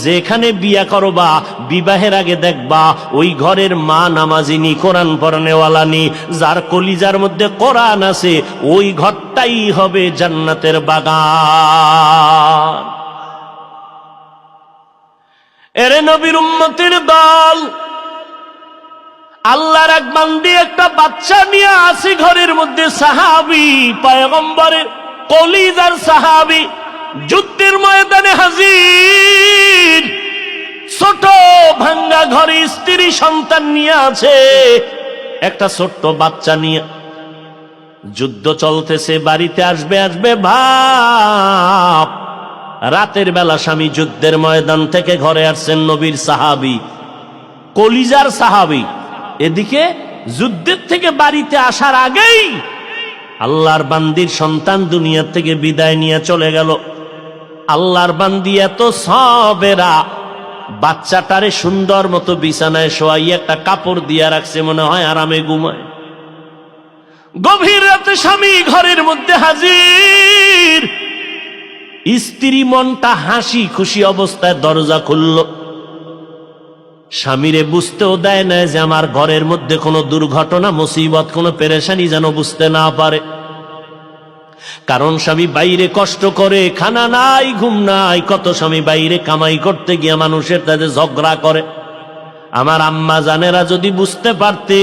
যেখানে বিয়া করবা বিবাহের আগে দেখবা ওই ঘরের মা নামাজিনী, কোরআন পড়ানেওয়ালানি, যার কলিজার মধ্যে কোরআন আছে, ওই ঘরটাই হবে জান্নাতের বাগান। এরে নবীর উম্মতের দল, আল্লাহর এক বান্দি একটা বাচ্চা নিয়ে আসি ঘরের মধ্যে, সাহাবী, পয়গম্বরের কলিজার সাহাবী, যুদ্ধের ময়দানে হাজির, ছোট ভাঙ্গা ঘরে স্ত্রী সন্তান নিয়ে আছে, একটা ছোট্ট বাচ্চা নিয়ে যুদ্ধ চলতেছে, বাড়িতে আসবে আসবে ভাব। রাতের বেলা স্বামী যুদ্ধের ময়দান থেকে ঘরে আসছেন, নবীর সাহাবী, কলিজার সাহাবী, এদিকে যুদ্ধের থেকে বাড়িতে আসার আগেই আল্লাহর বান্দির সন্তান দুনিয়া থেকে বিদায় নিয়ে চলে গেল। আল্লাহর বান্দি এত সবেরা, বাচ্চাটারে সুন্দর মতো বিছানায় শোয়াই একটা কাপড় দিয়া রাখছে, মনে হয় আরামে ঘুমায়। গভীর রাতে স্বামী ঘরের মধ্যে হাজির, স্ত্রী মনটা হাসি খুশি অবস্থায় দরজা খুলল। স্বামীরে বুঝতেও দেয় না যে আমার ঘরের মধ্যে কোনো দুর্ঘটনা, মুসিবত, কোনো পেরেশানি যেন বুঝতে না পারে। কারণ স্বামী বাইরে কষ্ট করে, খানা নাই, ঘুম নাই, কত স্বামী বাইরে কামাই করতে গিয়ে মানুষের সাথে ঝগড়া করে। আমার আম্মা জানেরা যদি বুঝতে পারতে